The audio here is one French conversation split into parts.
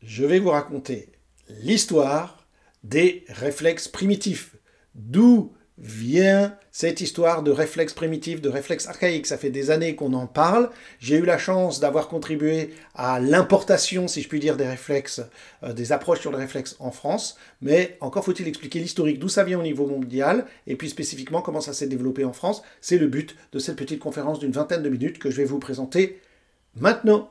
je vais vous raconter l'histoire des réflexes primitifs. D'où vient cette histoire de réflexes primitifs, de réflexes archaïques? Ça fait des années qu'on en parle. J'ai eu la chance d'avoir contribué à l'importation, si je puis dire, des réflexes, des approches sur les réflexes en France. Mais encore faut-il expliquer l'historique, d'où ça vient au niveau mondial, et puis spécifiquement comment ça s'est développé en France. C'est le but de cette petite conférence d'une vingtaine de minutes que je vais vous présenter maintenant.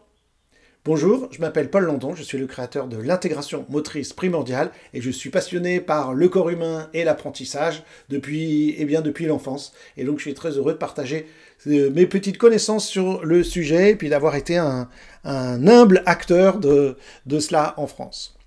Bonjour, je m'appelle Paul Landon, je suis le créateur de l'intégration motrice primordiale et je suis passionné par le corps humain et l'apprentissage depuis l'enfance. Et donc je suis très heureux de partager mes petites connaissances sur le sujet et puis d'avoir été un humble acteur de cela en France.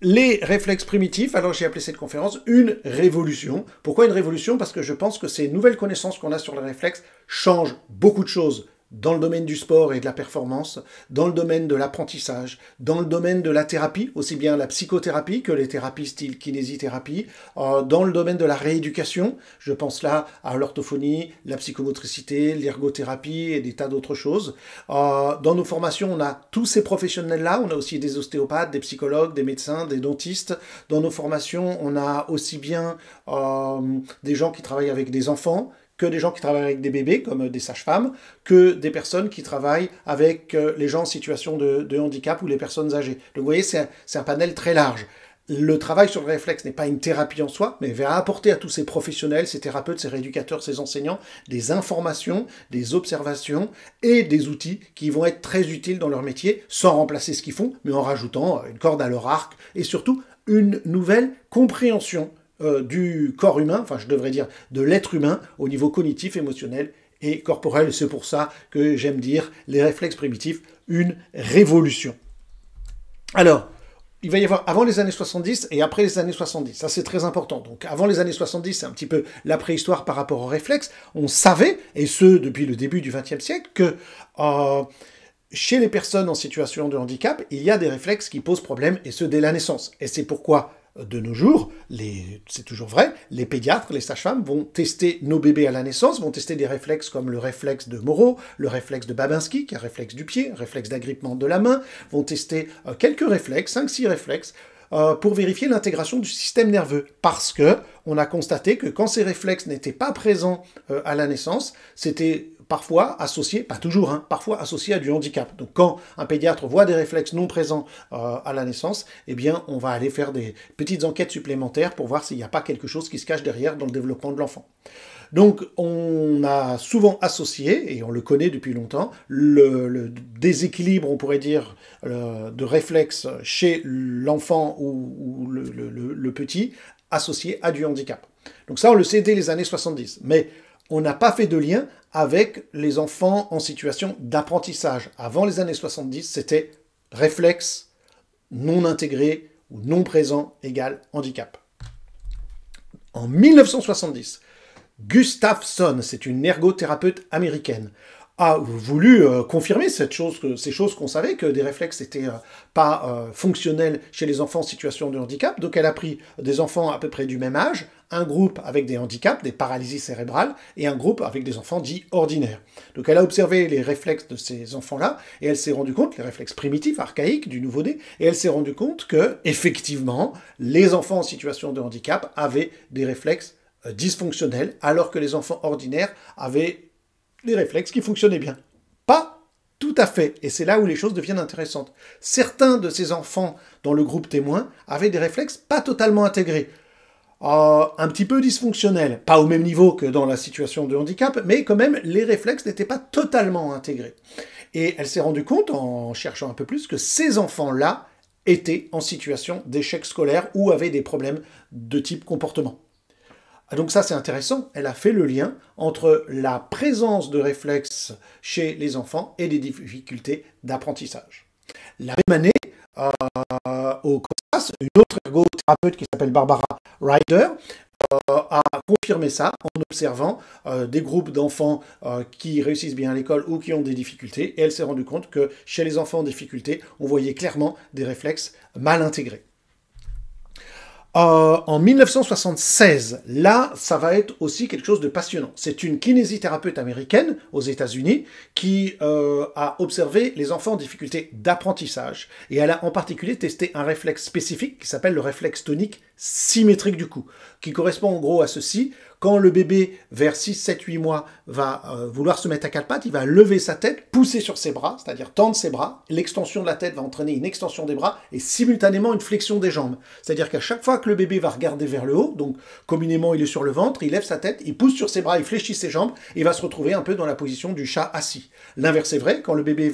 Les réflexes primitifs, alors j'ai appelé cette conférence une révolution. Pourquoi une révolution? Parce que je pense que ces nouvelles connaissances qu'on a sur les réflexes changent beaucoup de choses dans le domaine du sport et de la performance, dans le domaine de l'apprentissage, dans le domaine de la thérapie, aussi bien la psychothérapie que les thérapies style kinésithérapie, dans le domaine de la rééducation, je pense là à l'orthophonie, la psychomotricité, l'ergothérapie et des tas d'autres choses. Dans nos formations, on a tous ces professionnels-là, on a aussi des ostéopathes, des psychologues, des médecins, des dentistes. Dans nos formations, on a aussi bien des gens qui travaillent avec des enfants, que des gens qui travaillent avec des bébés, comme des sages-femmes, que des personnes qui travaillent avec les gens en situation de handicap ou les personnes âgées. Donc vous voyez, c'est un panel très large. Le travail sur le réflexe n'est pas une thérapie en soi, mais va apporter à tous ces professionnels, ces thérapeutes, ces rééducateurs, ces enseignants, des informations, des observations et des outils qui vont être très utiles dans leur métier, sans remplacer ce qu'ils font, mais en rajoutant une corde à leur arc et surtout une nouvelle compréhension du corps humain, enfin je devrais dire de l'être humain au niveau cognitif, émotionnel et corporel. C'est pour ça que j'aime dire les réflexes primitifs, une révolution. Alors, il va y avoir avant les années 70 et après les années 70. Ça, c'est très important. Donc, avant les années 70, c'est un petit peu la préhistoire par rapport aux réflexes. On savait, et ce, depuis le début du XXe siècle, que chez les personnes en situation de handicap, il y a des réflexes qui posent problème, et ce, dès la naissance. Et c'est pourquoi de nos jours, c'est toujours vrai, les pédiatres, les sages-femmes vont tester nos bébés à la naissance, vont tester des réflexes comme le réflexe de Moro, le réflexe de Babinski, qui est un réflexe du pied, un réflexe d'agrippement de la main, vont tester quelques réflexes, 5-6 réflexes, pour vérifier l'intégration du système nerveux. Parce que on a constaté que quand ces réflexes n'étaient pas présents à la naissance, c'était parfois associé, pas toujours, parfois associé à du handicap. Donc quand un pédiatre voit des réflexes non présents à la naissance, eh bien on va aller faire des petites enquêtes supplémentaires pour voir s'il n'y a pas quelque chose qui se cache derrière dans le développement de l'enfant. Donc on a souvent associé, et on le connaît depuis longtemps, le déséquilibre, on pourrait dire, de réflexes chez l'enfant ou le petit, associé à du handicap. Donc ça, on le sait dès les années 70. Mais on n'a pas fait de lien avec les enfants en situation d'apprentissage. Avant les années 70, c'était réflexe non intégré ou non présent égale handicap. En 1970, Gustafson, c'est une ergothérapeute américaine, a voulu confirmer ces choses qu'on savait, que des réflexes n'étaient pas fonctionnels chez les enfants en situation de handicap. Donc elle a pris des enfants à peu près du même âge, un groupe avec des handicaps, des paralysies cérébrales, et un groupe avec des enfants dits ordinaires. Donc elle a observé les réflexes de ces enfants-là, et elle s'est rendue compte, les réflexes primitifs, archaïques, du nouveau-né, et elle s'est rendue compte que, effectivement, les enfants en situation de handicap avaient des réflexes dysfonctionnels, alors que les enfants ordinaires avaient des réflexes qui fonctionnaient bien. Pas tout à fait, et c'est là où les choses deviennent intéressantes. Certains de ces enfants dans le groupe témoin avaient des réflexes pas totalement intégrés, un petit peu dysfonctionnels, pas au même niveau que dans la situation de handicap, mais quand même les réflexes n'étaient pas totalement intégrés. Et elle s'est rendue compte, en cherchant un peu plus, que ces enfants-là étaient en situation d'échec scolaire ou avaient des problèmes de type comportement. Donc ça, c'est intéressant. Elle a fait le lien entre la présence de réflexes chez les enfants et des difficultés d'apprentissage. La même année, au Kansas, une autre ergothérapeute qui s'appelle Barbara Ryder a confirmé ça en observant des groupes d'enfants qui réussissent bien à l'école ou qui ont des difficultés. Et elle s'est rendue compte que chez les enfants en difficulté, on voyait clairement des réflexes mal intégrés. En 1976, là, ça va être aussi quelque chose de passionnant. C'est une kinésithérapeute américaine aux États-Unis qui a observé les enfants en difficulté d'apprentissage et elle a en particulier testé un réflexe spécifique qui s'appelle le réflexe tonique symétrique du cou, qui correspond en gros à ceci. Quand le bébé, vers 6, 7, 8 mois, va vouloir se mettre à quatre pattes, il va lever sa tête, pousser sur ses bras, c'est-à-dire tendre ses bras. L'extension de la tête va entraîner une extension des bras et simultanément une flexion des jambes. C'est-à-dire qu'à chaque fois que le bébé va regarder vers le haut, donc communément il est sur le ventre, il lève sa tête, il pousse sur ses bras, il fléchit ses jambes, et il va se retrouver un peu dans la position du chat assis. L'inverse est vrai, quand le bébé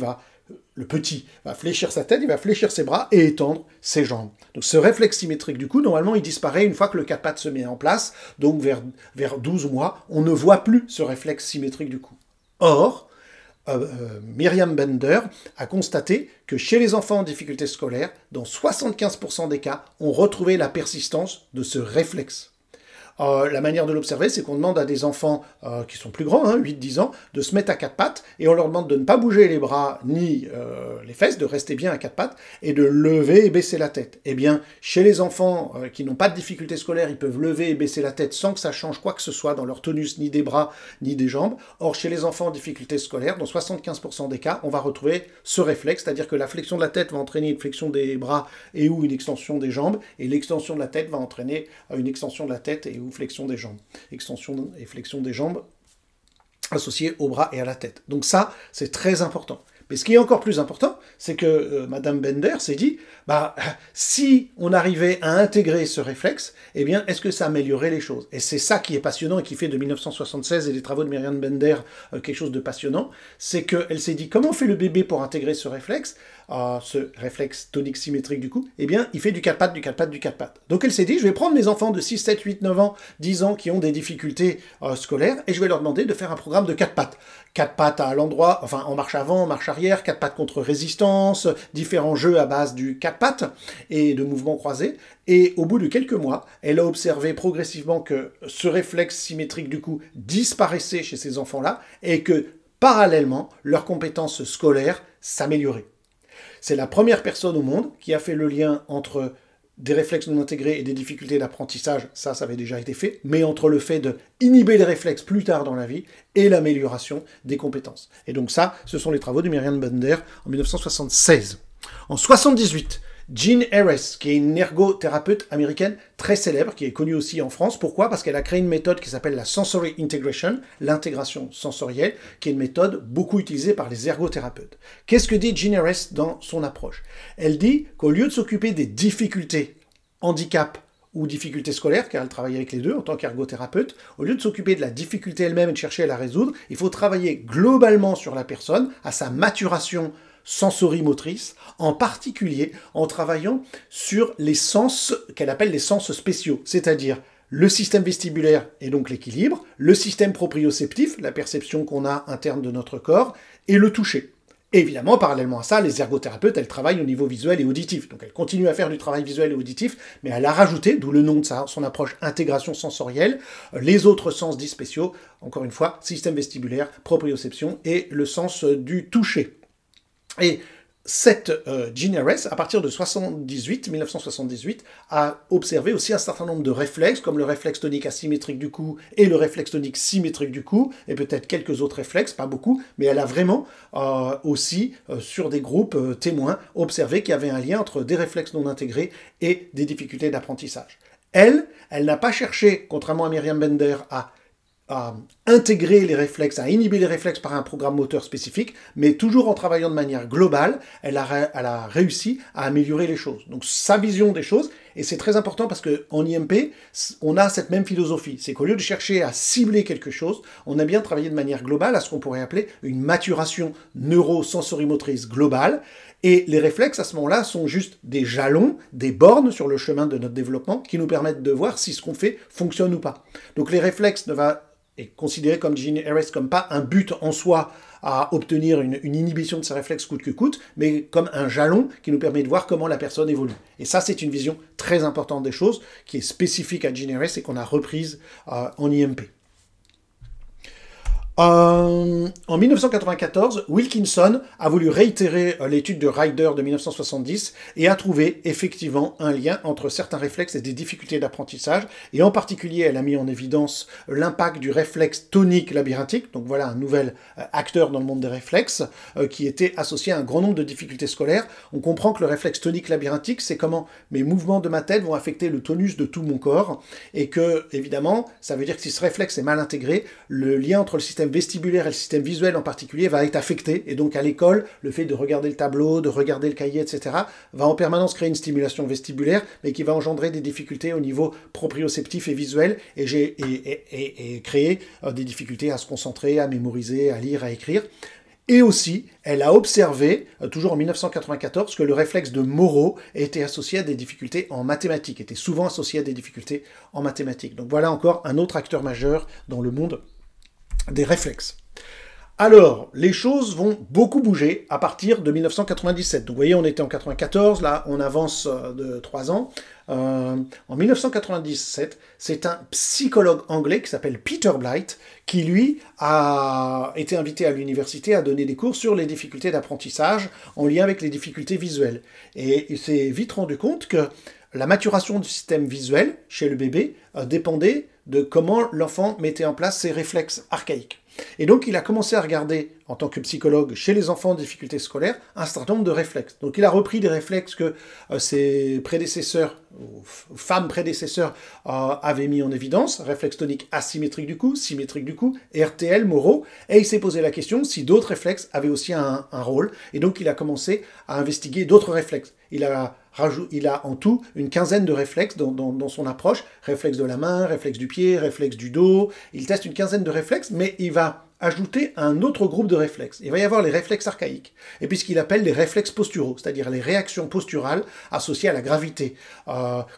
le petit va fléchir sa tête, il va fléchir ses bras et étendre ses jambes. Donc ce réflexe symétrique du cou, normalement, il disparaît une fois que le quatre pattes se met en place. Donc vers 12 mois, on ne voit plus ce réflexe symétrique du cou. Or, Myriam Bender a constaté que chez les enfants en difficulté scolaire, dans 75% des cas, on retrouvait la persistance de ce réflexe. La manière de l'observer, c'est qu'on demande à des enfants qui sont plus grands, 8-10 ans, de se mettre à quatre pattes, et on leur demande de ne pas bouger les bras ni les fesses, de rester bien à quatre pattes, et de lever et baisser la tête. Eh bien, chez les enfants qui n'ont pas de difficultés scolaires, ils peuvent lever et baisser la tête sans que ça change quoi que ce soit dans leur tonus, ni des bras, ni des jambes. Or, chez les enfants en difficulté scolaire, dans 75% des cas, on va retrouver ce réflexe, c'est-à-dire que la flexion de la tête va entraîner une flexion des bras et ou une extension des jambes, et l'extension de la tête va entraîner une extension de la tête et ou flexion des jambes. Extension et flexion des jambes associées au bras et à la tête. Donc ça, c'est très important. Mais ce qui est encore plus important, c'est que Madame Bender s'est dit, si on arrivait à intégrer ce réflexe, eh bien, est-ce que ça améliorerait les choses? Et c'est ça qui est passionnant et qui fait de 1976 et des travaux de Myriam Bender quelque chose de passionnant, c'est qu'elle s'est dit, comment fait le bébé pour intégrer ce réflexe tonique symétrique du cou? Eh bien, il fait du quatre pattes, du quatre pattes, du quatre pattes. Donc elle s'est dit, je vais prendre mes enfants de 6, 7, 8, 9 ans, 10 ans qui ont des difficultés scolaires et je vais leur demander de faire un programme de quatre pattes. Quatre pattes à l'endroit, enfin en marche avant, en marche arrière, quatre pattes contre résistance, différents jeux à base du quatre pattes et de mouvements croisés. Et au bout de quelques mois, elle a observé progressivement que ce réflexe symétrique du cou disparaissait chez ces enfants-là et que parallèlement, leurs compétences scolaires s'amélioraient. C'est la première personne au monde qui a fait le lien entre des réflexes non intégrés et des difficultés d'apprentissage, ça avait déjà été fait, mais entre le fait de inhiber les réflexes plus tard dans la vie et l'amélioration des compétences. Et donc ça, ce sont les travaux de Myriam Bender en 1976. En 1978, Jean Harris, qui est une ergothérapeute américaine très célèbre, qui est connue aussi en France. Pourquoi? Parce qu'elle a créé une méthode qui s'appelle la Sensory Integration, l'intégration sensorielle, qui est une méthode beaucoup utilisée par les ergothérapeutes. Qu'est-ce que dit Jean Harris dans son approche? Elle dit qu'au lieu de s'occuper des difficultés, handicap ou difficultés scolaires, car elle travaille avec les deux en tant qu'ergothérapeute, au lieu de s'occuper de la difficulté elle-même et de chercher à la résoudre, il faut travailler globalement sur la personne, à sa maturation sensorimotrice, en particulier en travaillant sur les sens qu'elle appelle les sens spéciaux, c'est-à-dire le système vestibulaire et donc l'équilibre, le système proprioceptif, la perception qu'on a interne de notre corps, et le toucher. Et évidemment, parallèlement à ça, les ergothérapeutes, elles travaillent au niveau visuel et auditif. Donc elles continuent à faire du travail visuel et auditif, mais elle a rajouté, d'où le nom de son approche intégration sensorielle, les autres sens dits spéciaux, encore une fois, système vestibulaire, proprioception et le sens du toucher. Et cette Jean Harris, à partir de 1978, a observé aussi un certain nombre de réflexes, comme le réflexe tonique asymétrique du cou et le réflexe tonique symétrique du cou, et peut-être quelques autres réflexes, pas beaucoup, mais elle a vraiment aussi, sur des groupes témoins, observé qu'il y avait un lien entre des réflexes non intégrés et des difficultés d'apprentissage. Elle n'a pas cherché, contrairement à Myriam Bender, à intégrer les réflexes, à inhiber les réflexes par un programme moteur spécifique, mais toujours en travaillant de manière globale, elle a réussi à améliorer les choses. Donc sa vision des choses, et c'est très important parce qu'en IMP, on a cette même philosophie, c'est qu'au lieu de chercher à cibler quelque chose, on a bien travaillé de manière globale à ce qu'on pourrait appeler une maturation neurosensorimotrice globale, et les réflexes à ce moment-là sont juste des jalons, des bornes sur le chemin de notre développement qui nous permettent de voir si ce qu'on fait fonctionne ou pas. Donc les réflexes est considéré comme Jean Harris comme pas un but en soi à obtenir une inhibition de ses réflexes coûte que coûte, mais comme un jalon qui nous permet de voir comment la personne évolue. Et ça, c'est une vision très importante des choses, qui est spécifique à Jean Harris et qu'on a reprise en IMP. En 1994, Wilkinson a voulu réitérer l'étude de Ryder de 1970 et a trouvé effectivement un lien entre certains réflexes et des difficultés d'apprentissage. Et en particulier, elle a mis en évidence l'impact du réflexe tonique labyrinthique. Donc voilà un nouvel acteur dans le monde des réflexes qui était associé à un grand nombre de difficultés scolaires. On comprend que le réflexe tonique labyrinthique, c'est comment mes mouvements de ma tête vont affecter le tonus de tout mon corps. Et que, évidemment, ça veut dire que si ce réflexe est mal intégré, le lien entre le système vestibulaire et le système visuel en particulier va être affecté. Et donc à l'école, le fait de regarder le tableau, de regarder le cahier, etc., va en permanence créer une stimulation vestibulaire, mais qui va engendrer des difficultés au niveau proprioceptif et visuel, et créer des difficultés à se concentrer, à mémoriser, à lire, à écrire. Et aussi, elle a observé, toujours en 1994, que le réflexe de Moreau était associé à des difficultés en mathématiques, était souvent associé à des difficultés en mathématiques. Donc voilà encore un autre acteur majeur dans le monde des réflexes. Alors, les choses vont beaucoup bouger à partir de 1997. Donc vous voyez, on était en 94, là on avance de 3 ans. En 1997, c'est un psychologue anglais qui s'appelle Peter Blight qui, lui, a été invité à l'université à donner des cours sur les difficultés d'apprentissage en lien avec les difficultés visuelles. Et il s'est vite rendu compte que la maturation du système visuel chez le bébé dépendait de comment l'enfant mettait en place ses réflexes archaïques. Et donc il a commencé à regarder, en tant que psychologue, chez les enfants en difficulté scolaire, un certain nombre de réflexes. Donc il a repris des réflexes que ses prédécesseurs, ou femmes prédécesseurs, avaient mis en évidence, réflexe tonique asymétrique du cou, symétrique du cou, RTL, Moreau, et il s'est posé la question si d'autres réflexes avaient aussi un rôle, et donc il a commencé à investiguer d'autres réflexes. Il a en tout une quinzaine de réflexes dans son approche, réflexe de la main, réflexe du pied, réflexe du dos, il teste une quinzaine de réflexes, mais il va ajouter un autre groupe de réflexes. Il va y avoir les réflexes archaïques, et puis ce qu'il appelle les réflexes posturaux, c'est-à-dire les réactions posturales associées à la gravité,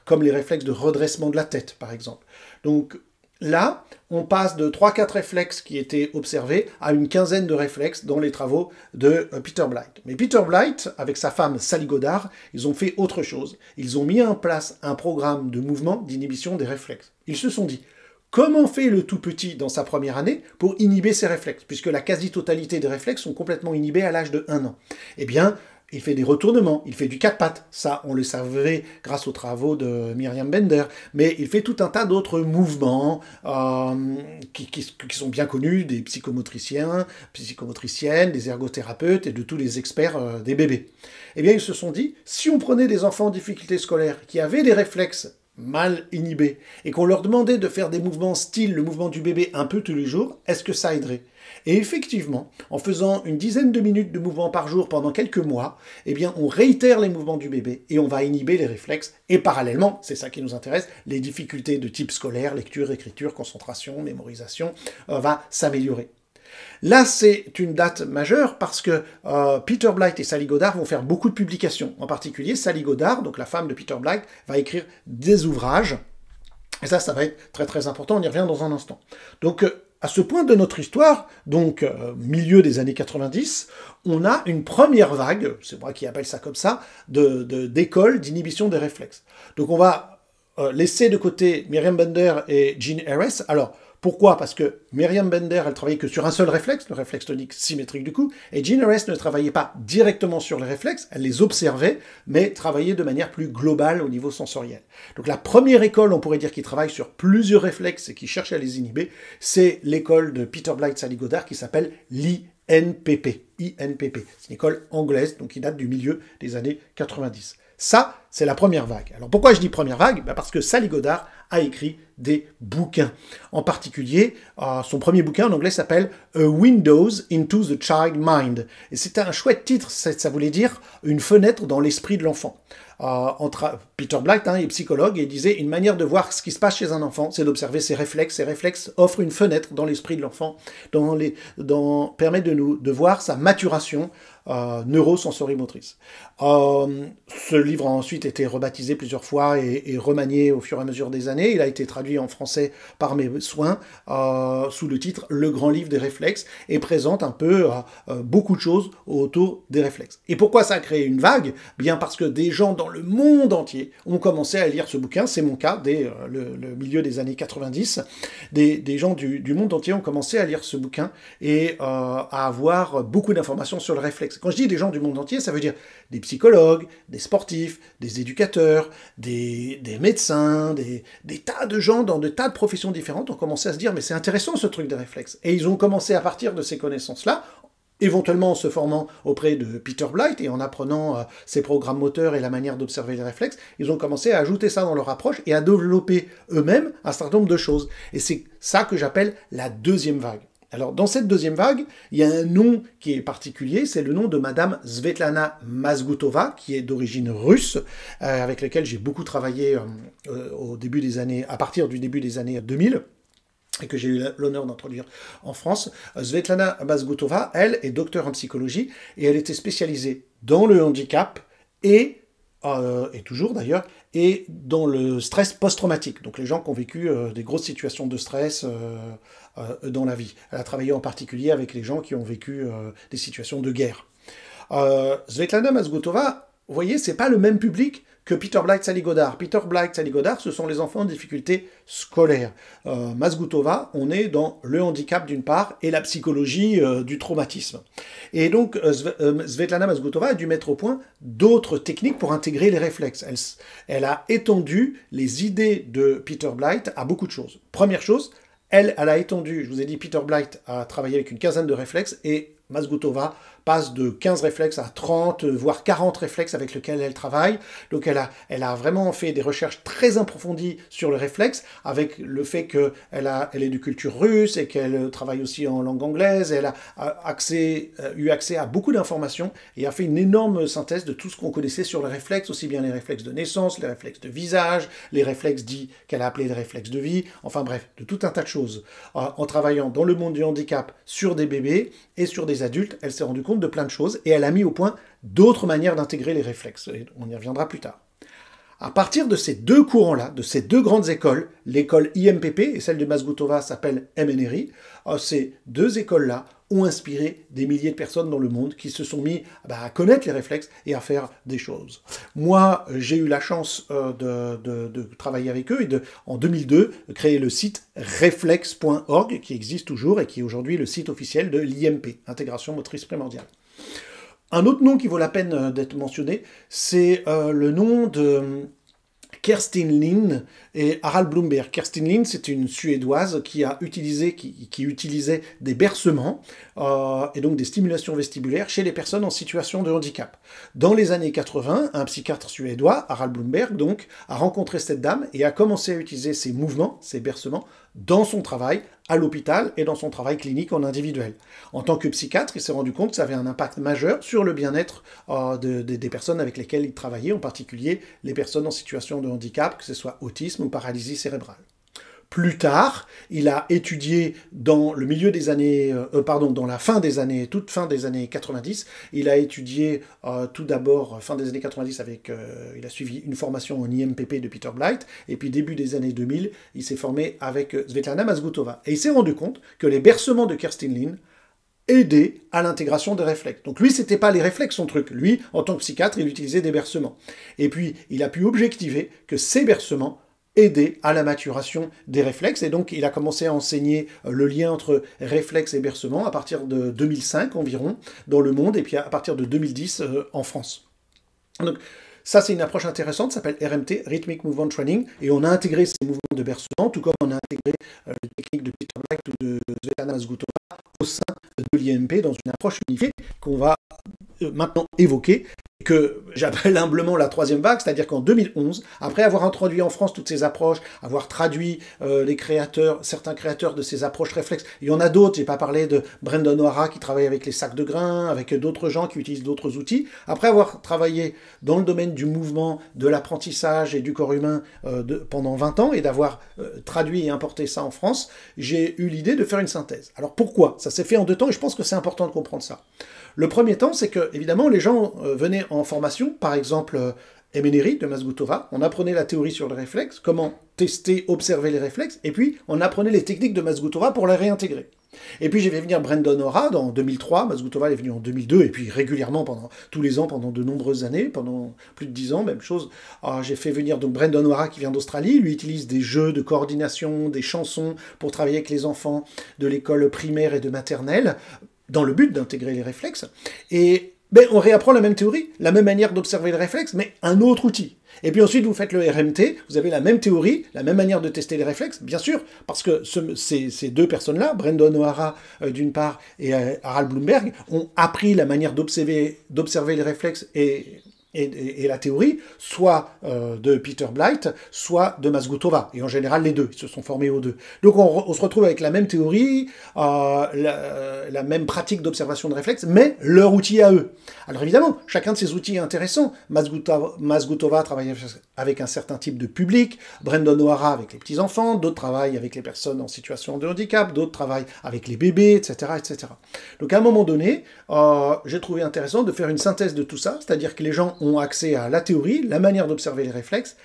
comme les réflexes de redressement de la tête, par exemple. Donc là, on passe de 3-4 réflexes qui étaient observés à une quinzaine de réflexes dans les travaux de Peter Blight. Mais Peter Blight, avec sa femme Sally Goddard, ils ont fait autre chose. Ils ont mis en place un programme de mouvement d'inhibition des réflexes. Ils se sont dit, comment fait le tout petit dans sa première année pour inhiber ses réflexes, puisque la quasi-totalité des réflexes sont complètement inhibés à l'âge de 1 an. Eh bien, il fait des retournements, il fait du 4 pattes, ça on le savait grâce aux travaux de Myriam Bender, mais il fait tout un tas d'autres mouvements qui sont bien connus des psychomotriciens, psychomotriciennes, des ergothérapeutes et de tous les experts des bébés. Eh bien ils se sont dit, si on prenait des enfants en difficulté scolaire qui avaient des réflexes mal inhibés, et qu'on leur demandait de faire des mouvements style le mouvement du bébé un peu tous les jours, est-ce que ça aiderait? Et effectivement, en faisant une dizaine de minutes de mouvements par jour pendant quelques mois, eh bien, on réitère les mouvements du bébé et on va inhiber les réflexes. Et parallèlement, c'est ça qui nous intéresse, les difficultés de type scolaire, lecture, écriture, concentration, mémorisation, va s'améliorer. Là, c'est une date majeure parce que Peter Blight et Sally Goddard vont faire beaucoup de publications. En particulier, Sally Goddard, donc la femme de Peter Blight, va écrire des ouvrages. Et ça va être très très important, on y revient dans un instant. Donc, à ce point de notre histoire, donc milieu des années 90, on a une première vague, c'est moi qui appelle ça comme ça, d'écoles d'inhibition des réflexes. Donc on va laisser de côté Myriam Bender et Jean Harris. Alors, pourquoi? Parce que Myriam Bender, elle travaillait que sur un seul réflexe, le réflexe tonique symétrique du cou, et Jean Harris ne travaillait pas directement sur les réflexes, elle les observait, mais travaillait de manière plus globale au niveau sensoriel. Donc la première école, on pourrait dire, qui travaille sur plusieurs réflexes et qui cherche à les inhiber, c'est l'école de Peter Blight, Sally Goddard, qui s'appelle l'INPP. INPP. C'est une école anglaise, donc qui date du milieu des années 90. Ça, c'est la première vague. Alors pourquoi je dis première vague? Parce que Sally Goddard a écrit des bouquins. En particulier, son premier bouquin en anglais s'appelle A Windows into the Child Mind. Et c'était un chouette titre, ça voulait dire une fenêtre dans l'esprit de l'enfant. Peter Blight est psychologue et il disait une manière de voir ce qui se passe chez un enfant, c'est d'observer ses réflexes. Ces réflexes offrent une fenêtre dans l'esprit de l'enfant, permet de voir sa maturation neurosensorimotrice. Ce livre a ensuite ensuite été rebaptisé plusieurs fois et remanié au fur et à mesure des années. Il a été traduit en français par mes soins sous le titre Le Grand Livre des réflexes et présente un peu beaucoup de choses autour des réflexes. Et pourquoi ça a créé une vague? Bien parce que des gens dans le monde entier ont commencé à lire ce bouquin. C'est mon cas, dès le milieu des années 90. Des gens du monde entier ont commencé à lire ce bouquin et à avoir beaucoup d'informations sur le réflexe. Quand je dis des gens du monde entier, ça veut dire des psychologues, des sportifs, des éducateurs, des médecins, des tas de gens dans de tas de professions différentes ont commencé à se dire mais c'est intéressant ce truc des réflexes. Et ils ont commencé à partir de ces connaissances-là, éventuellement en se formant auprès de Peter Blight et en apprenant ses programmes moteurs et la manière d'observer les réflexes, ils ont commencé à ajouter ça dans leur approche et à développer eux-mêmes un certain nombre de choses. Et c'est ça que j'appelle la deuxième vague. Alors, dans cette deuxième vague, il y a un nom qui est particulier, c'est le nom de Madame Svetlana Mazgutova, qui est d'origine russe, avec laquelle j'ai beaucoup travaillé à partir du début des années 2000, et que j'ai eu l'honneur d'introduire en France. Svetlana Mazgutova, elle, est docteure en psychologie, et elle était spécialisée dans le handicap, et toujours d'ailleurs, et dans le stress post-traumatique, donc les gens qui ont vécu des grosses situations de stress dans la vie. Elle a travaillé en particulier avec les gens qui ont vécu des situations de guerre. Svetlana Mazgutova, vous voyez, c'est pas le même public que Peter Blight, Sally Godard. Peter Blight, Sally Godard, ce sont les enfants en difficulté scolaire. Mazgutova, on est dans le handicap d'une part et la psychologie du traumatisme. Et donc, Svetlana Mazgutova a dû mettre au point d'autres techniques pour intégrer les réflexes. Elle a étendu les idées de Peter Blight à beaucoup de choses. Première chose, elle a étendu, je vous ai dit, Peter Blight a travaillé avec une quinzaine de réflexes et Mazgutova passe de 15 réflexes à 30, voire 40 réflexes avec lesquels elle travaille. Donc elle a vraiment fait des recherches très approfondies sur le réflexe, avec le fait qu'elle est de culture russe et qu'elle travaille aussi en langue anglaise. Elle a eu accès à beaucoup d'informations et a fait une énorme synthèse de tout ce qu'on connaissait sur le réflexe, aussi bien les réflexes de naissance, les réflexes de visage, les réflexes dits qu'elle a appelés les réflexes de vie, enfin bref, de tout un tas de choses. En travaillant dans le monde du handicap sur des bébés et sur des adultes, elle s'est rendue compte de plein de choses et elle a mis au point d'autres manières d'intégrer les réflexes. Et on y reviendra plus tard. À partir de ces deux courants-là, de ces deux grandes écoles, l'école IMPP et celle de Mazgutova s'appelle MNRI, ces deux écoles-là ont inspiré des milliers de personnes dans le monde qui se sont mis à connaître les réflexes et à faire des choses. Moi, j'ai eu la chance de travailler avec eux et en 2002, créer le site reflex.org qui existe toujours et qui est aujourd'hui le site officiel de l'IMP, Intégration Motrice Primordiale. Un autre nom qui vaut la peine d'être mentionné, c'est le nom de Kerstin Lin et Harald Blumberg. Kerstin Lin, c'est une Suédoise qui utilisait des bercements et donc des stimulations vestibulaires chez les personnes en situation de handicap. Dans les années 80, un psychiatre suédois, Harald Blumberg, donc, a rencontré cette dame et a commencé à utiliser ces mouvements, ces bercements, dans son travail à l'hôpital et dans son travail clinique en individuel. En tant que psychiatre, il s'est rendu compte que ça avait un impact majeur sur le bien-être des personnes avec lesquelles il travaillait, en particulier les personnes en situation de handicap, que ce soit autisme ou paralysie cérébrale. Plus tard, il a étudié dans le milieu des années, dans la fin des années, toute fin des années 90, il a étudié tout d'abord, fin des années 90, il a suivi une formation en IMPP de Peter Blight, et puis début des années 2000, il s'est formé avec Svetlana Mazgutova. Et il s'est rendu compte que les bercements de Kerstin Lin aidaient à l'intégration des réflexes. Donc lui, c'était pas les réflexes son truc. Lui, en tant que psychiatre, il utilisait des bercements. Et puis, il a pu objectiver que ces bercements aider à la maturation des réflexes. Et donc, il a commencé à enseigner le lien entre réflexes et bercement à partir de 2005 environ dans le monde, et puis à partir de 2010 en France. Donc, ça, c'est une approche intéressante, ça s'appelle RMT, Rhythmic Movement Training, et on a intégré ces mouvements de bercement, tout comme on a intégré les techniques de Peter Blight ou de Svetlana Mazgutova au sein de l'IMP dans une approche unifiée qu'on va maintenant évoquer, que j'appelle humblement la troisième vague, c'est-à-dire qu'en 2011, après avoir introduit en France toutes ces approches, avoir traduit certains créateurs de ces approches réflexes, il y en a d'autres, j'ai pas parlé de Brendan O'Hara qui travaille avec les sacs de grains, avec d'autres gens qui utilisent d'autres outils, après avoir travaillé dans le domaine du mouvement, de l'apprentissage et du corps humain pendant 20 ans, et d'avoir traduit et importé ça en France, j'ai eu l'idée de faire une synthèse. Alors pourquoi? Ça s'est fait en 2 temps et je pense que c'est important de comprendre ça. Le premier temps, c'est que, évidemment, les gens venaient en formation, par exemple, Emenery de Mazgutova, on apprenait la théorie sur le réflexe, comment tester, observer les réflexes, et puis on apprenait les techniques de Mazgutova pour les réintégrer. Et puis j'ai fait venir Brendan O'Hara dans 2003, Mazgutova est venu en 2002, et puis régulièrement pendant tous les ans, pendant de nombreuses années, pendant plus de 10 ans, même chose. J'ai fait venir donc Brendan O'Hara qui vient d'Australie, lui utilise des jeux de coordination, des chansons pour travailler avec les enfants de l'école primaire et de maternelle, dans le but d'intégrer les réflexes. Et on réapprend la même théorie, la même manière d'observer le réflexe, mais un autre outil. Et puis ensuite, vous faites le RMT, vous avez la même théorie, la même manière de tester les réflexes, bien sûr, parce que ces deux personnes-là, Brendan O'Hara d'une part et Harald Blumberg, ont appris la manière d'observer les réflexes et la théorie, soit de Peter Blight, soit de Mazgutova. Et en général, les deux, ils se sont formés aux deux. Donc on se retrouve avec la même théorie, la même pratique d'observation de réflexes, mais leur outil à eux. Alors évidemment, chacun de ces outils est intéressant. Mazgutova travaille avec un certain type de public, Brendan O'Hara avec les petits-enfants, d'autres travaillent avec les personnes en situation de handicap, d'autres travaillent avec les bébés, etc., etc. Donc à un moment donné, j'ai trouvé intéressant de faire une synthèse de tout ça, c'est-à-dire que les gens ont accès à la théorie, la manière d'observer les réflexes,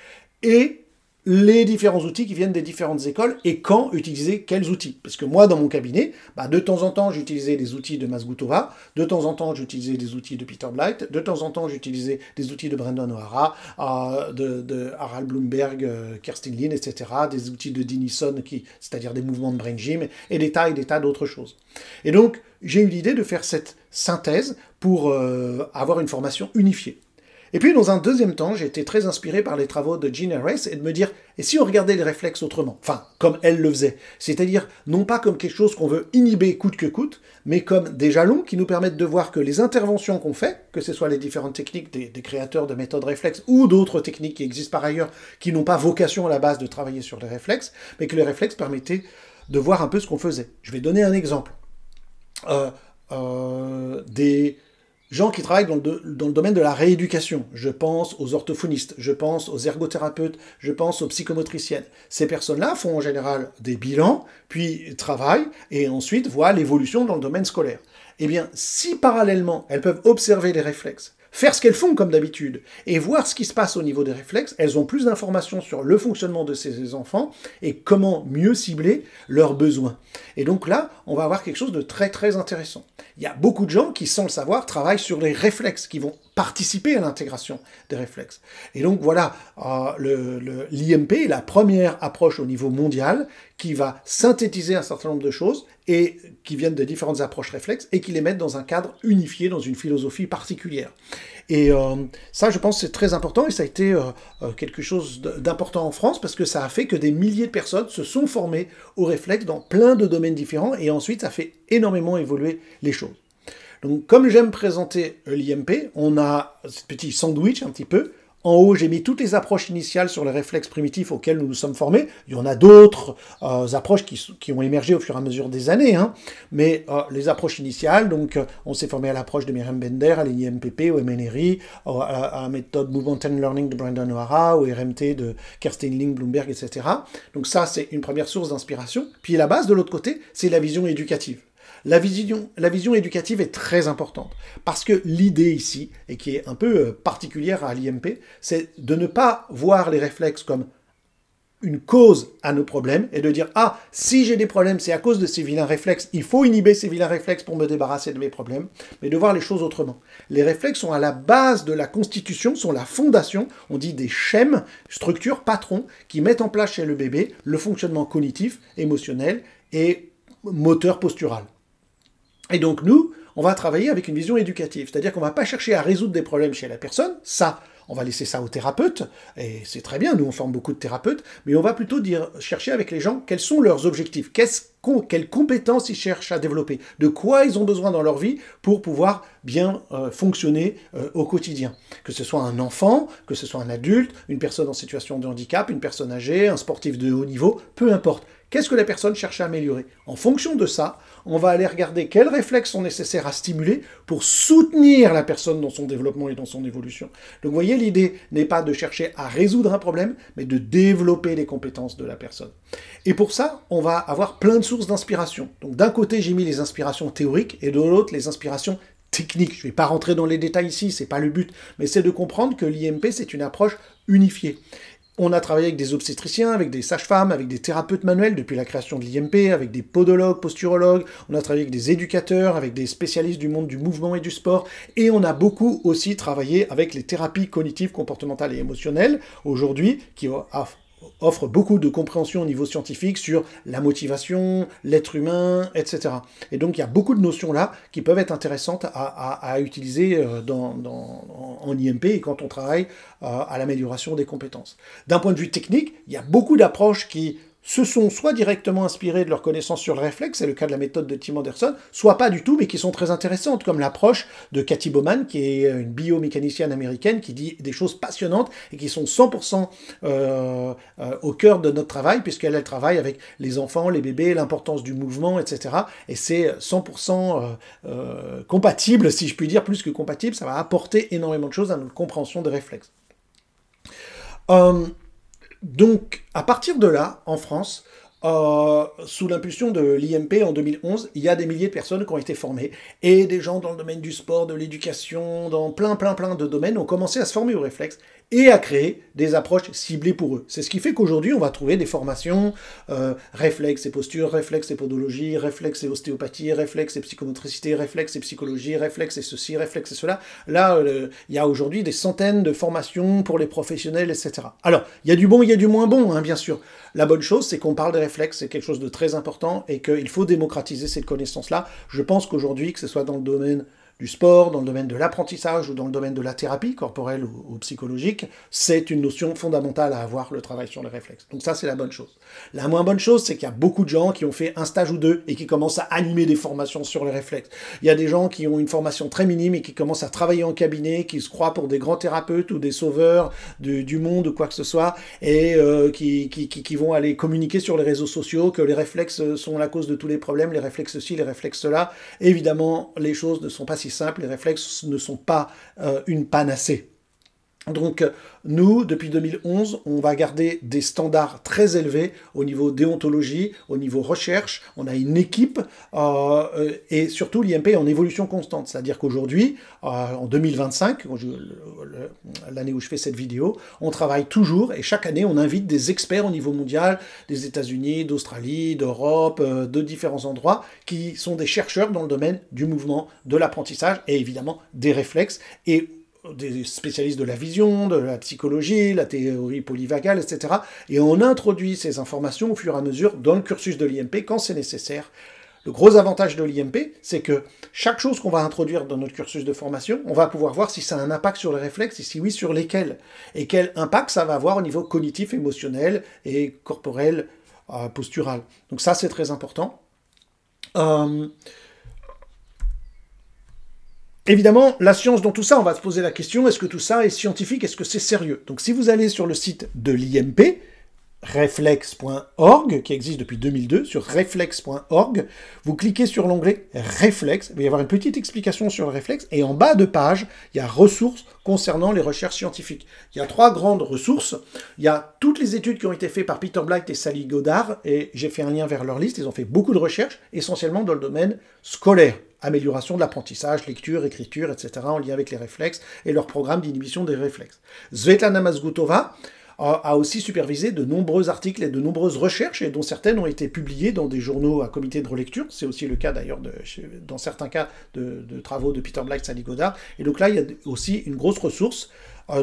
et les différents outils qui viennent des différentes écoles, et quand utiliser quels outils. Parce que moi, dans mon cabinet, de temps en temps, j'utilisais des outils de Mazgutova, de temps en temps, j'utilisais des outils de Peter Blight, de temps en temps, j'utilisais des outils de Brendan O'Hara, de Harald Blumberg, Kerstin Lin, etc., des outils de Denison, c'est-à-dire des mouvements de brain gym, et des tas d'autres choses. Et donc, j'ai eu l'idée de faire cette synthèse pour avoir une formation unifiée. Et puis, dans un deuxième temps, j'ai été très inspiré par les travaux de Jean Harris et de me dire, et si on regardait les réflexes autrement? Enfin, comme elle le faisait. C'est-à-dire, non pas comme quelque chose qu'on veut inhiber coûte que coûte, mais comme des jalons qui nous permettent de voir que les interventions qu'on fait, que ce soit les différentes techniques des créateurs de méthodes réflexes ou d'autres techniques qui existent par ailleurs, qui n'ont pas vocation à la base de travailler sur les réflexes, mais que les réflexes permettaient de voir un peu ce qu'on faisait. Je vais donner un exemple. Des gens qui travaillent dans le domaine de la rééducation. Je pense aux orthophonistes, je pense aux ergothérapeutes, je pense aux psychomotriciennes. Ces personnes-là font en général des bilans, puis travaillent, et ensuite voient l'évolution dans le domaine scolaire. Eh bien, si parallèlement, elles peuvent observer les réflexes, faire ce qu'elles font comme d'habitude, et voir ce qui se passe au niveau des réflexes, elles ont plus d'informations sur le fonctionnement de ces enfants, et comment mieux cibler leurs besoins. Et donc là, on va avoir quelque chose de très très intéressant. Il y a beaucoup de gens qui, sans le savoir, travaillent sur les réflexes, qui vont participer à l'intégration des réflexes. Et donc voilà, l'IMP est la première approche au niveau mondial qui va synthétiser un certain nombre de choses et qui viennent de différentes approches réflexes et qui les mettent dans un cadre unifié, dans une philosophie particulière. Et ça, je pense, c'est très important et ça a été quelque chose d'important en France parce que ça a fait que des milliers de personnes se sont formées aux réflexes dans plein de domaines différents et ensuite ça fait énormément évoluer les choses. Donc, comme j'aime présenter l'IMP, on a ce petit sandwich un petit peu. En haut, j'ai mis toutes les approches initiales sur les réflexes primitifs auxquels nous nous sommes formés. Il y en a d'autres approches qui ont émergé au fur et à mesure des années, hein. Mais les approches initiales, donc on s'est formé à l'approche de Myriam Bender, à l'IMPP, au MNRI, à la méthode Movement and Learning de Brendan O'Hara, au RMT de Kerstin Lin, Bloomberg, etc. Donc ça, c'est une première source d'inspiration. Puis la base, de l'autre côté, c'est la vision éducative. La vision éducative est très importante, parce que l'idée ici, et qui est un peu particulière à l'IMP, c'est de ne pas voir les réflexes comme une cause à nos problèmes, et de dire « Ah, si j'ai des problèmes, c'est à cause de ces vilains réflexes, il faut inhiber ces vilains réflexes pour me débarrasser de mes problèmes », mais de voir les choses autrement. Les réflexes sont à la base de la constitution, sont la fondation, on dit des schèmes, structures, patrons, qui mettent en place chez le bébé le fonctionnement cognitif, émotionnel et moteur postural. Et donc nous, on va travailler avec une vision éducative, c'est-à-dire qu'on ne va pas chercher à résoudre des problèmes chez la personne, ça, on va laisser ça aux thérapeutes, et c'est très bien, nous on forme beaucoup de thérapeutes, mais on va plutôt chercher avec les gens quels sont leurs objectifs, quelles compétences ils cherchent à développer, de quoi ils ont besoin dans leur vie pour pouvoir bien fonctionner au quotidien. Que ce soit un enfant, que ce soit un adulte, une personne en situation de handicap, une personne âgée, un sportif de haut niveau, peu importe. Qu'est-ce que la personne cherche à améliorer? En fonction de ça, on va aller regarder quels réflexes sont nécessaires à stimuler pour soutenir la personne dans son développement et dans son évolution. Donc vous voyez, l'idée n'est pas de chercher à résoudre un problème, mais de développer les compétences de la personne. Et pour ça, on va avoir plein de sources d'inspiration. Donc d'un côté, j'ai mis les inspirations théoriques et de l'autre, les inspirations technique. Je ne vais pas rentrer dans les détails ici, c'est pas le but, mais c'est de comprendre que l'IMP, c'est une approche unifiée. On a travaillé avec des obstétriciens, avec des sages-femmes, avec des thérapeutes manuels depuis la création de l'IMP, avec des podologues, posturologues, on a travaillé avec des éducateurs, avec des spécialistes du monde du mouvement et du sport, et on a beaucoup aussi travaillé avec les thérapies cognitives, comportementales et émotionnelles, aujourd'hui, qui offre beaucoup de compréhension au niveau scientifique sur la motivation, l'être humain, etc. Et donc il y a beaucoup de notions là qui peuvent être intéressantes à utiliser en IMP et quand on travaille à l'amélioration des compétences. D'un point de vue technique, il y a beaucoup d'approches qui se sont soit directement inspirées de leurs connaissances sur le réflexe, c'est le cas de la méthode de Tim Anderson, soit pas du tout, mais qui sont très intéressantes, comme l'approche de Cathy Bowman, qui est une biomécanicienne américaine, qui dit des choses passionnantes et qui sont 100% au cœur de notre travail, puisqu'elle travaille avec les enfants, les bébés, l'importance du mouvement, etc. Et c'est 100% compatible, si je puis dire, plus que compatible, ça va apporter énormément de choses à notre compréhension des réflexes. Donc, à partir de là, en France, sous l'impulsion de l'IMP en 2011, il y a des milliers de personnes qui ont été formées, et des gens dans le domaine du sport, de l'éducation, dans plein de domaines, ont commencé à se former au réflexe, et à créer des approches ciblées pour eux. C'est ce qui fait qu'aujourd'hui, on va trouver des formations réflexes et posture, réflexes et podologie, réflexes et ostéopathie, réflexes et psychomotricité, réflexes et psychologie, réflexes et ceci, réflexes et cela. Là, il y a aujourd'hui des centaines de formations pour les professionnels, etc. Alors, il y a du bon, il y a du moins bon, hein, bien sûr. La bonne chose, c'est qu'on parle des réflexes, c'est quelque chose de très important, et qu'il faut démocratiser cette connaissance-là. Je pense qu'aujourd'hui, que ce soit dans le domaine du sport, dans le domaine de l'apprentissage ou dans le domaine de la thérapie corporelle ou psychologique, c'est une notion fondamentale à avoir, le travail sur les réflexes. Donc ça, c'est la bonne chose. La moins bonne chose, c'est qu'il y a beaucoup de gens qui ont fait un stage ou deux et qui commencent à animer des formations sur les réflexes. Il y a des gens qui ont une formation très minime et qui commencent à travailler en cabinet, qui se croient pour des grands thérapeutes ou des sauveurs du monde ou quoi que ce soit, et qui vont aller communiquer sur les réseaux sociaux que les réflexes sont la cause de tous les problèmes, les réflexes ci, les réflexes cela. Évidemment, les choses ne sont pas si simples, les réflexes ne sont pas une panacée. Donc nous, depuis 2011, on va garder des standards très élevés au niveau déontologie, au niveau recherche. On a une équipe et surtout l'IMP est en évolution constante. C'est-à-dire qu'aujourd'hui, en 2025, l'année où je fais cette vidéo, on travaille toujours et chaque année on invite des experts au niveau mondial, des États-Unis, d'Australie, d'Europe, de différents endroits, qui sont des chercheurs dans le domaine du mouvement, de l'apprentissage et évidemment des réflexes et des spécialistes de la vision, de la psychologie, la théorie polyvagale, etc. Et on introduit ces informations au fur et à mesure dans le cursus de l'IMP quand c'est nécessaire. Le gros avantage de l'IMP, c'est que chaque chose qu'on va introduire dans notre cursus de formation, on va pouvoir voir si ça a un impact sur les réflexes et si oui, sur lesquels. Et quel impact ça va avoir au niveau cognitif, émotionnel et corporel, postural. Donc ça, c'est très important. Évidemment, la science dans tout ça, on va se poser la question, est-ce que tout ça est scientifique, est-ce que c'est sérieux? Donc si vous allez sur le site de l'IMP, reflex.org, qui existe depuis 2002, sur reflex.org, vous cliquez sur l'onglet réflexe, il va y avoir une petite explication sur le réflexe, et en bas de page, il y a ressources concernant les recherches scientifiques. Il y a 3 grandes ressources, il y a toutes les études qui ont été faites par Peter Blight et Sally Goddard, et j'ai fait un lien vers leur liste, ils ont fait beaucoup de recherches, essentiellement dans le domaine scolaire. Amélioration de l'apprentissage, lecture, écriture, etc., en lien avec les réflexes et leur programme d'inhibition des réflexes. Svetlana Mazgutova a aussi supervisé de nombreux articles et de nombreuses recherches, et dont certaines ont été publiées dans des journaux à comité de relecture. C'est aussi le cas d'ailleurs, dans certains cas, de travaux de Peter Blight, Sally Goddard. Et donc là, il y a aussi une grosse ressource,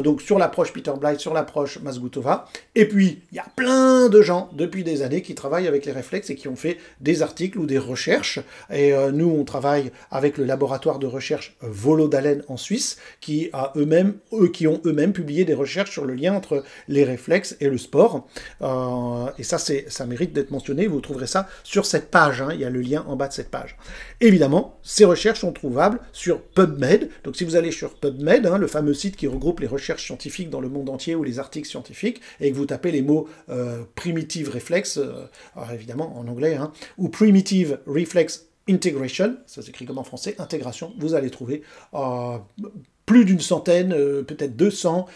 donc sur l'approche Peter Blight, sur l'approche Mazgutova. Et puis, il y a plein de gens, depuis des années, qui travaillent avec les réflexes et qui ont fait des articles ou des recherches. Et nous, on travaille avec le laboratoire de recherche Volodalen en Suisse, qui ont eux-mêmes publié des recherches sur le lien entre les réflexes et le sport. Et ça mérite d'être mentionné. Vous trouverez ça sur cette page. Hein. Il y a le lien en bas de cette page. Évidemment, ces recherches sont trouvables sur PubMed. Donc si vous allez sur PubMed, hein, le fameux site qui regroupe les recherches scientifiques dans le monde entier ou les articles scientifiques, et que vous tapez les mots primitive reflex, évidemment en anglais, hein, ou primitive reflex integration, ça s'écrit comme en français, intégration, vous allez trouver plus d'une centaine, peut-être 200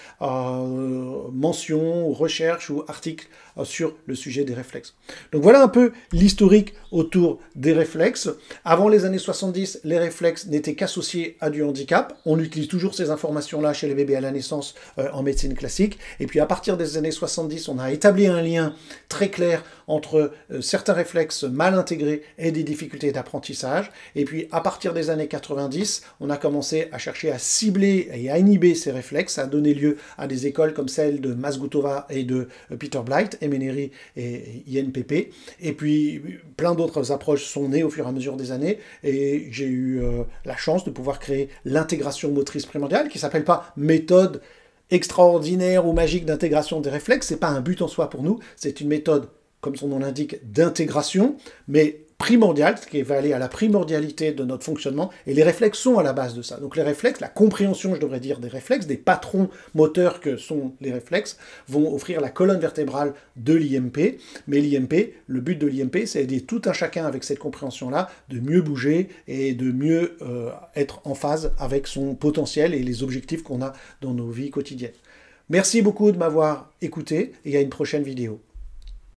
mentions, recherches ou articles sur le sujet des réflexes. Donc voilà un peu l'historique autour des réflexes. Avant les années 70, les réflexes n'étaient qu'associés à du handicap. On utilise toujours ces informations-là chez les bébés à la naissance en médecine classique. Et puis à partir des années 70, on a établi un lien très clair entre certains réflexes mal intégrés et des difficultés d'apprentissage. Et puis à partir des années 90, on a commencé à chercher à cibler et à inhiber ces réflexes. Ça a donné lieu à des écoles comme celle de Mazgutova et de Peter Blight, Emenery et INPP. Et puis plein d'autres approches sont nées au fur et à mesure des années. Et j'ai eu la chance de pouvoir créer l'intégration motrice primordiale, qui ne s'appelle pas méthode extraordinaire ou magique d'intégration des réflexes. C'est pas un but en soi pour nous. C'est une méthode, comme son nom l'indique, d'intégration, mais primordiale, qui va aller à la primordialité de notre fonctionnement, et les réflexes sont à la base de ça. Donc les réflexes, la compréhension, je devrais dire, des réflexes, des patrons moteurs que sont les réflexes, vont offrir la colonne vertébrale de l'IMP, mais l'IMP, le but de l'IMP, c'est aider tout un chacun avec cette compréhension-là de mieux bouger et de mieux être en phase avec son potentiel et les objectifs qu'on a dans nos vies quotidiennes. Merci beaucoup de m'avoir écouté et à une prochaine vidéo.